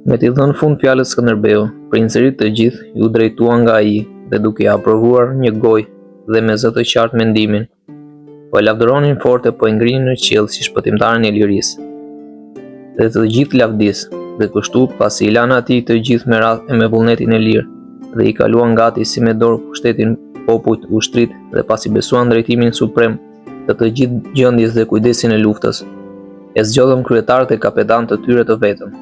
Me t'i dhënë fund fjalës Skënderbeu, princerit të gjithë ju drejtuan nga ai dhe duke ia aprovuar një gojë dhe me zë të qartë mendimin, po e lavdëronin forte, po e ngrinin në qiell si shpëtimtarin e lirisë. Dhe të gjithë lavdis, dhe kështu pasi i lanë atij të gjithë me radhë e me vullnetin e lirë, dhe i kaluan gati si me dorë pushtetin popujt ushtrit dhe pasi besuan drejtimin suprem të gjithë gjendjes dhe kujdesin e luftës, e zgjodhën kryetarët e kapetanët të tyre të vetëm.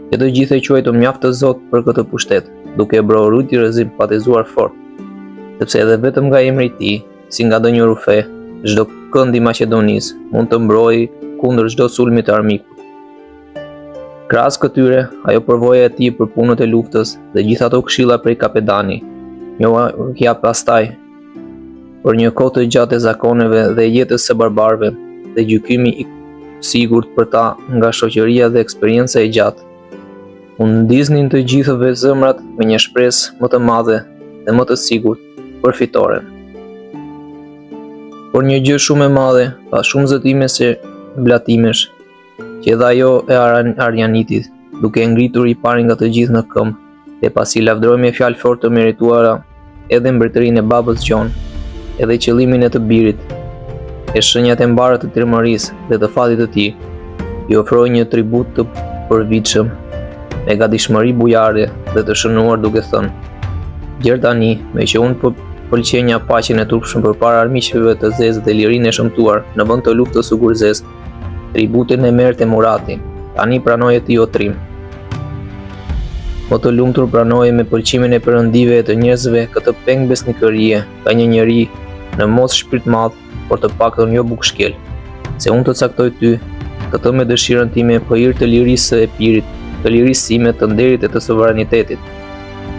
E të gjithë e quajtën mjaft të Zot për këtë pushtet, duke e broruar rrezim patizuar fort, sepse edhe vetëm nga emri i tij, si nga ndonjë rufe, çdo kënd i Maqedonisë mund të mbrojë kundër çdo sulmi të armikut. Krahas këtyre, ajo përvoja e tij për punët e luftës dhe gjithë ato këshilla prej kapetani, njohja pastaj për një kohë të gjatë e zakoneve dhe jetës së barbarëve dhe gjykimi i sigurt për ta nga shoqëria dhe eksperjenca e gjatë. U ndiznin të gjithëve zemrat me një shpresë më të madhe dhe më të sigurt për fitoren. Por një gjë shumë e madhe, pas shumë zëtime se blatimesh, që edhe ajo e Arjanitit, duke ngritur i pari nga të gjithë në këmbë, dhe pasi lavdëroi me fjalë fort të merituara edhe mbretërinë e babës Gjon, edhe qëllimin e të birit, e shenjat e mbarë të tërmërisë dhe të fatit të tij, i ofroi një tribut të përvitshëm, me gatishmëri bujare dhe të shënuar duke thënë: "Gjerë tani, me që unë pëlqenja paqen e turpshëm përpara armiqve të zezë dhe lirinë e shëmtuar në vend të luftës së gurzes, tributin e merrte Murati, tani pranoje ti o trim. Më të lumtur pranoje me pëlqimin e perëndive e të njerëzve këtë peng besnikërie ka një njeri në mos shpirt madh, por të paktën jo bukshkel, se unë të caktoj ty, këtë me dëshirën time për hir të lirisë e pirit, të lirisë sime, të nderit e të sovranitetit,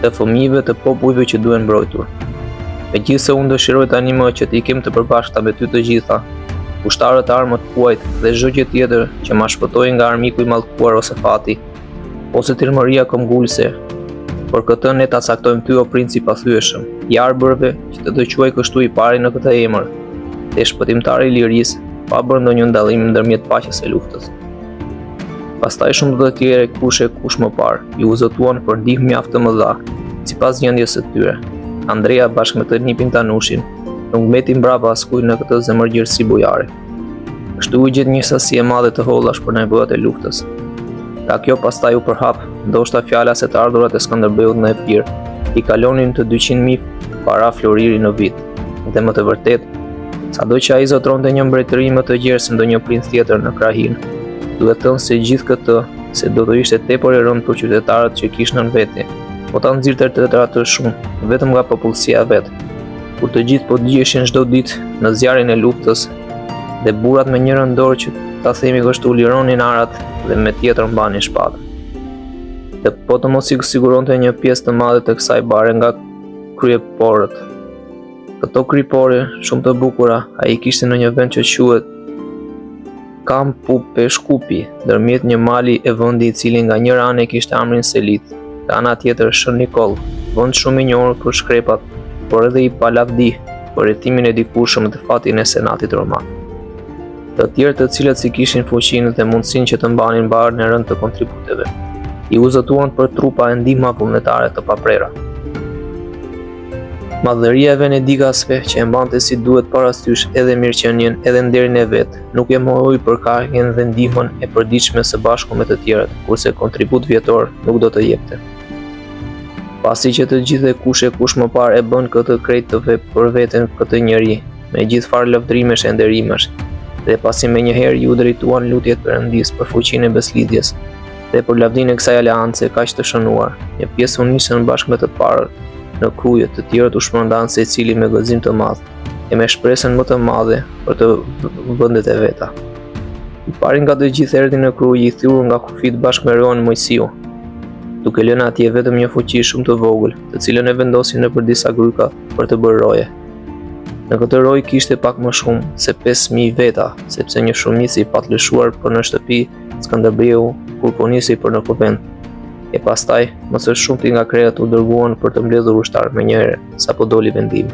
të fëmijëve të popujve që duhen mbrojtur. Megjithse unë dëshiroj tani më që t'i kem të përbashkëta me ty të gjitha, ushtarët e armët kuajt dhe çdo gjë tjetër që ma shpëtojë nga armiku i mallkuar ose fati, ose tërmëria këmbgulse. Por këtë ne ta caktojmë ty o princi i pathyeshëm, i arbërve që të quaj kështu i pari në këtë emër, dhe shpëtimtari i lirisë, pa bërë ndonjë ndallim ndërmjet paqes e luftës." Pastaj shumë të tjerë kush më parë, ju zotuan për ndihmë mjaft të mëdha, sipas gjendjes së tyre. Andrea bashkë me të nipin Tanushin, nuk mbeti mbrapa askujt në këtë zemërgjërsi bujare. Kështu u gjet një sasi e madhe të hollash për nevojat e luftës. Ka kjo pastaj u përhap, ndoshta fjala se të ardhurat e Skënderbeut në Epir i kalonin të 200.000 para floriri në vit. Dhe më të vërtet, sado që ai zotronte një mbretëri më të gjerë se ndonjë princ tjetër në krahin, duhet thënë se gjithë këtë se do të ishte tepër e rëndë për qytetarët që kishin në vete, po ta nxirrte të shumë vetëm nga popullsia vet, kur të gjithë po digjeshin çdo ditë në zjarrin e luftës dhe burrat me njërin dorë që ta themi kështu lironin arat dhe me tjetër mbanin shpatën. Dhe po të mos i siguronte një pjesë të madhe të kësaj bare nga kryeporët. Këto kryepore shumë të bukura ai kishte në një vend që quhet Kampu Peshkupi, ndërmjet një mali e vendi i cili nga njëra anë kishte emrin Selit, nga ana tjetër Shën Nikoll, vend shumë i njohur për shkrepat, por edhe i palavdi për rrethimin e dikurshëm të fatin e senatit roman. Të tjerë të cilët si kishin fuqinë dhe mundësinë që të mbanin barën e rënd të kontributeve, i u zotuan për trupa e ndihma vullnetare të paprera. Madhëria e Venedikasve që e mbante si duhet parasysh edhe mirëqenien edhe nderin e vet, nuk e mohoi përkahjen dhe ndihmën e përditshme së bashku me të tjerët, kurse kontribut vjetor nuk do të jepte. Pasi që të gjithë kush më parë e bën këtë krejt për veten këtë njeri, me gjithë farë lëvdrimesh e nderimesh, dhe pasi me njëherë ju drejtuan lutjet Perëndis për fuqinë e beslidhjes dhe për lavdinë e kësaj aleance kaq të shënuar, një pjesë u nisën bashkë me të parë në kruje, të tjerët u shpërndan secili me gëzim të madh e me shpresën më të madhe për të vendet e veta. I pari nga të gjithë erdhi në kruje i thurur nga kufit bashkë me roën Mojsiu, duke lënë atje vetëm një fuqi shumë të vogël, të cilën e vendosin nëpër disa gryka për të bërë roje. Në këtë roj kishte pak më shumë se 5.000 veta, sepse një shumicë i patlëshuar për në shtëpi Skënderbeu kur po nisi për në kuvend. E pastaj, më së shumti nga krejat u dërguan për të mbledhur ushtar me njëherë, sapo doli vendimi.